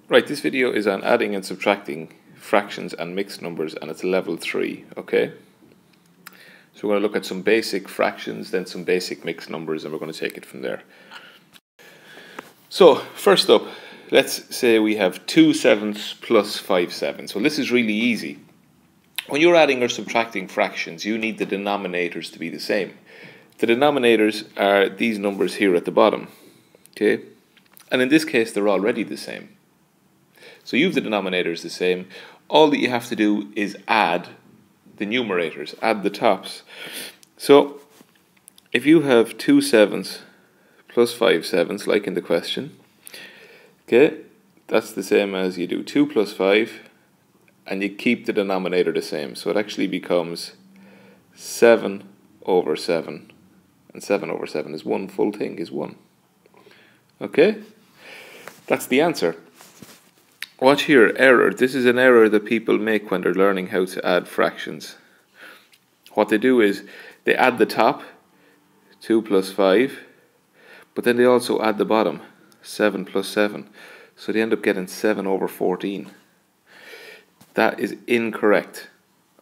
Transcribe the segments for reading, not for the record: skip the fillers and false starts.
Right, this video is on adding and subtracting fractions and mixed numbers, and it's level 3, okay? So we're going to look at some basic fractions, then some basic mixed numbers, and we're going to take it from there. So, first up, let's say we have 2 sevenths plus 5 sevenths. Well, this is really easy. When you're adding or subtracting fractions, you need the denominators to be the same. The denominators are these numbers here at the bottom, okay? And in this case, they're already the same. So you have the denominators the same. All that you have to do is add the numerators, add the tops. So if you have 2 sevenths plus 5 sevenths, like in the question, okay, that's the same as you do 2 plus 5, and you keep the denominator the same. So it actually becomes 7 over 7. And 7 over 7 is one full thing, is 1. Okay? That's the answer. Watch here, error. This is an error that people make when they're learning how to add fractions. What they do is they add the top, 2 plus 5, but then they also add the bottom, 7 plus 7. So they end up getting 7 over 14. That is incorrect.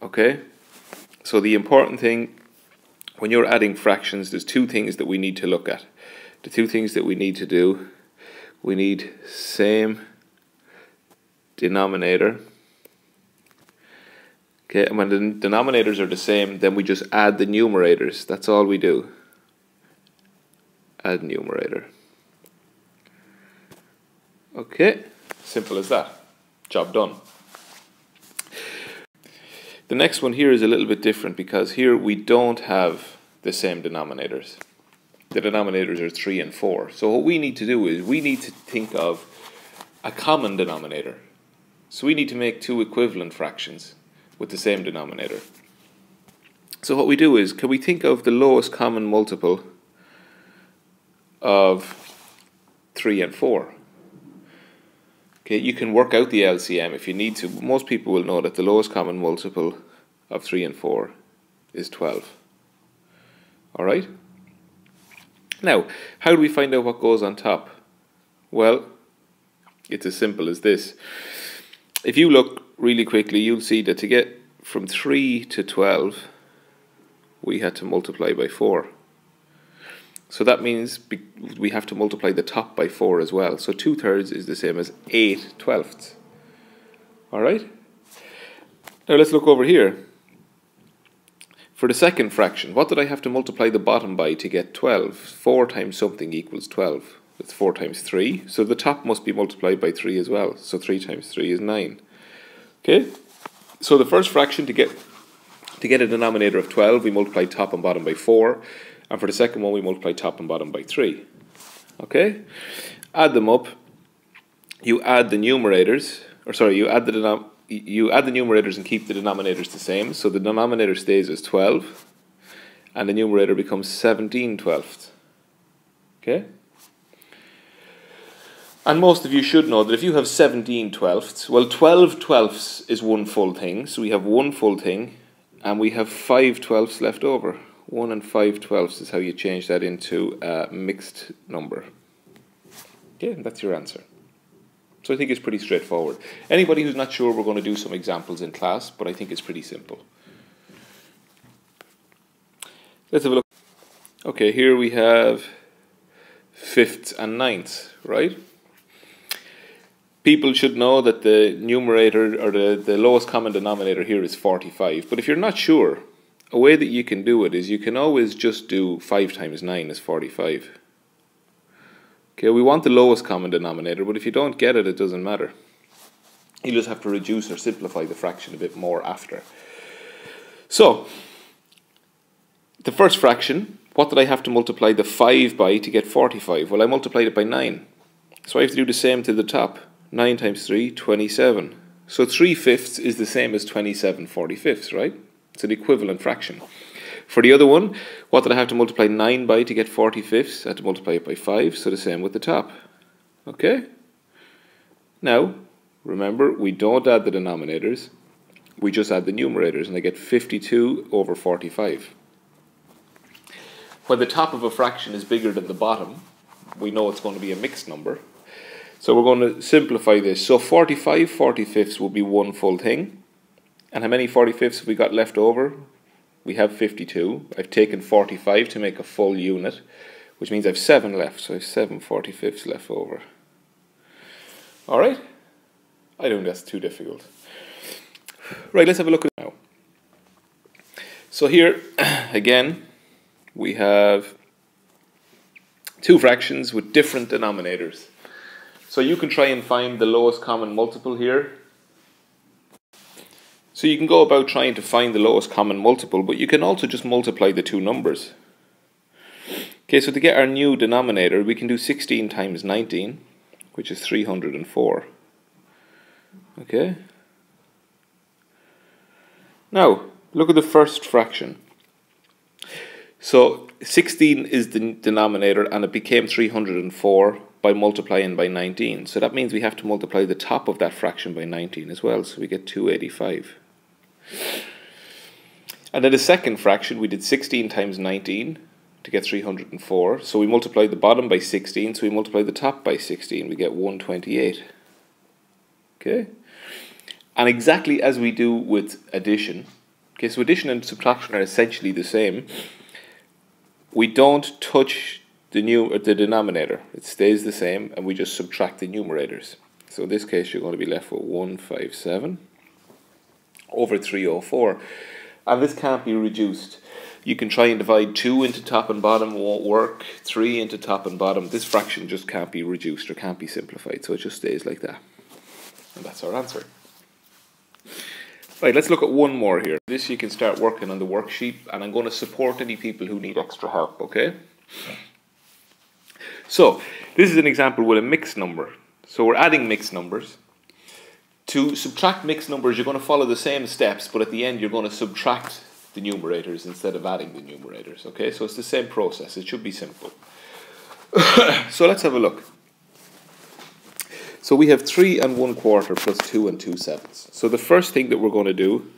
Okay? So the important thing when you're adding fractions, there's two things that we need to look at. The two things that we need to do, we need same denominator. Okay, and when the denominators are the same, then we just add the numerators. That's all we do. Add numerator. Okay, simple as that. Job done. The next one here is a little bit different because here we don't have the same denominators. The denominators are 3 and 4. So what we need to do is we need to think of a common denominator. So we need to make two equivalent fractions with the same denominator. So what we do is, can we think of the lowest common multiple of 3 and 4? Okay, you can work out the LCM if you need to. Most people will know that the lowest common multiple of 3 and 4 is 12. Alright? Now, how do we find out what goes on top? Well, it's as simple as this. If you look really quickly, you'll see that to get from 3 to 12, we had to multiply by 4. So that means we have to multiply the top by 4 as well. So 2/3 is the same as 8/12. Alright? Now let's look over here. For the second fraction, what did I have to multiply the bottom by to get 12? 4 times something equals 12. That's 4 times 3. So the top must be multiplied by 3 as well. So 3 times 3 is 9. Okay? So the first fraction, to get a denominator of 12, we multiply top and bottom by 4. And for the second one, we multiply top and bottom by 3. Okay? Add them up. You add the numerators, you add the numerators and keep the denominators the same. So the denominator stays as 12, and the numerator becomes 17/12. Okay? And most of you should know that if you have 17/12, well, 12/12 is one full thing. So we have one full thing, and we have 5/12 left over. 1 and 5/12 is how you change that into a mixed number. Okay, and that's your answer. So I think it's pretty straightforward. Anybody who's not sure, we're going to do some examples in class, but I think it's pretty simple. Let's have a look. Okay, here we have fifths and ninths, right? People should know that the numerator, or the lowest common denominator here is 45. But if you're not sure, a way that you can do it is you can always just do 5 times 9 is 45. Okay, we want the lowest common denominator, but if you don't get it, it doesn't matter. You just have to reduce or simplify the fraction a bit more after. So, the first fraction, what did I have to multiply the 5 by to get 45? Well, I multiplied it by 9. So I have to do the same to the top. 9 times 3, 27. So 3/5 is the same as 27/45, right? It's an equivalent fraction. For the other one, what did I have to multiply 9 by to get 45? I had to multiply it by 5, so the same with the top. Okay? Now, remember, we don't add the denominators. We just add the numerators, and I get 52 over 45. When the top of a fraction is bigger than the bottom, we know it's going to be a mixed number. So we're going to simplify this. So 45 45ths will be one full thing. And how many 45ths have we got left over? We have 52. I've taken 45 to make a full unit, which means I have 7 left. So I have 7 45ths left over. Alright? I don't think that's too difficult. Right, let's have a look at it now. So here, again, we have two fractions with different denominators. So you can try and find the lowest common multiple here. So you can go about trying to find the lowest common multiple, but you can also just multiply the two numbers. Okay, so to get our new denominator, we can do 16 times 19, which is 304. Okay. Now, look at the first fraction. So 16 is the denominator and it became 304 by multiplying by 19. So that means we have to multiply the top of that fraction by 19 as well. So we get 285. And then the second fraction, we did 16 times 19 to get 304. So we multiplied the bottom by 16, so we multiply the top by 16. We get 128. Okay? And exactly as we do with addition, okay, so addition and subtraction are essentially the same. We don't touch the denominator. It stays the same, and we just subtract the numerators. So in this case, you're going to be left with 157 over 304. And this can't be reduced. You can try and divide 2 into top and bottom, won't work. 3 into top and bottom. This fraction just can't be reduced or can't be simplified, so it just stays like that. And that's our answer. Right, let's look at one more here. This you can start working on the worksheet, and I'm going to support any people who need extra help, okay? So, this is an example with a mixed number. So we're adding mixed numbers. To subtract mixed numbers, you're going to follow the same steps, but at the end you're going to subtract the numerators instead of adding the numerators, okay? So it's the same process. It should be simple. So let's have a look. So we have 3 1/4 plus 2 2/7. So the first thing that we're going to do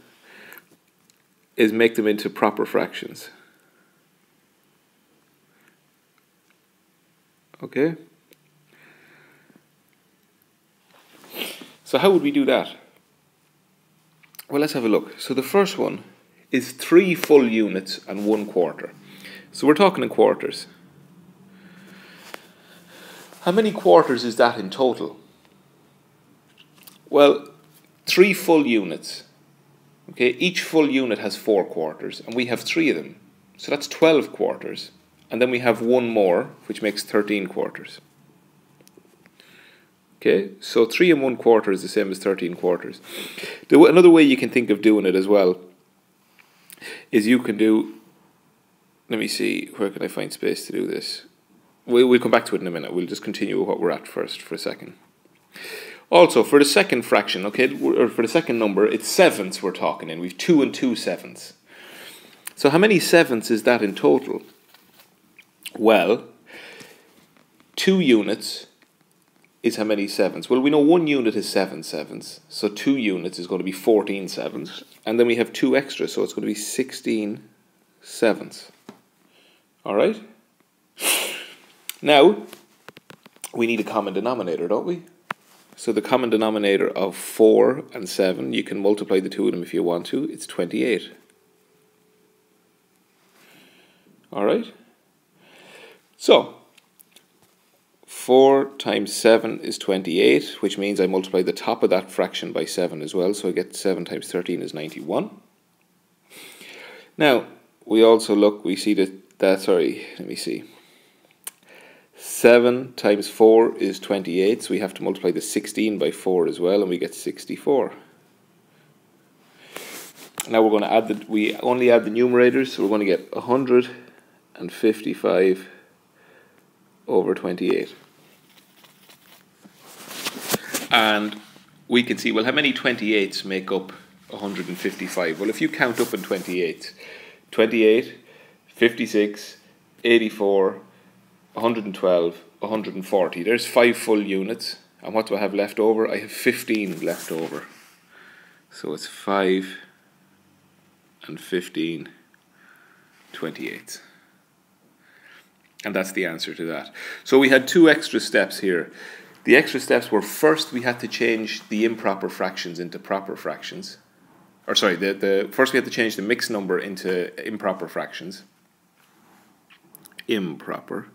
is make them into proper fractions. Okay? So how would we do that? Well, let's have a look. So the first one is 3 full units and 1/4. So we're talking in quarters. How many quarters is that in total? Well, 3 full units. Okay, each full unit has 4 quarters, and we have 3 of them. So that's 12 quarters. And then we have one more, which makes 13 quarters. Okay, so 3 1/4 is the same as 13 quarters. Another way you can think of doing it as well is you can do, let me see, where can I find space to do this? We'll come back to it in a minute. We'll just continue with what we're at first for a second. Also, for the second fraction, okay, or for the second number, it's sevenths we're talking in. We've 2 2/7. So how many sevenths is that in total? Well, 2 units is how many sevenths? Well, we know 1 unit is 7 sevenths, so 2 units is going to be 14 sevenths, and then we have 2 extra, so it's going to be 16 sevenths. Alright? Now, we need a common denominator, don't we? So the common denominator of 4 and 7, you can multiply the two of them if you want to, it's 28. Alright? So, 4 times 7 is 28, which means I multiply the top of that fraction by 7 as well, so I get 7 times 13 is 91. Now, we see let me see. 7 times 4 is 28, so we have to multiply the 16 by 4 as well, and we get 64. Now we're going to we only add the numerators, so we're going to get 155 over 28. And we can see, well, how many 28s make up 155? Well, if you count up in 28, 28, 56, 84, 112, 140. There's 5 full units. And what do I have left over? I have 15 left over. So it's 5 and 15, 28. And that's the answer to that. So we had 2 extra steps here. The extra steps were, first we had to change the improper fractions into proper fractions. Or sorry, first we had to change the mixed number into improper fractions. Improper.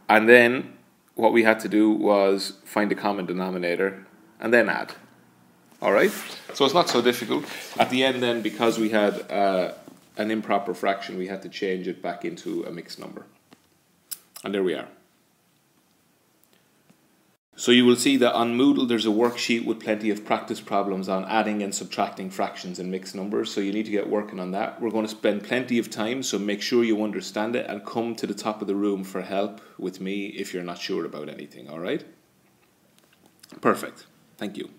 And then what we had to do was find a common denominator and then add. Alright? So it's not so difficult. At the end then, because we had an improper fraction, we had to change it back into a mixed number. And there we are. So you will see that on Moodle there's a worksheet with plenty of practice problems on adding and subtracting fractions and mixed numbers, so you need to get working on that. We're going to spend plenty of time, so make sure you understand it and come to the top of the room for help with me if you're not sure about anything, alright? Perfect. Thank you.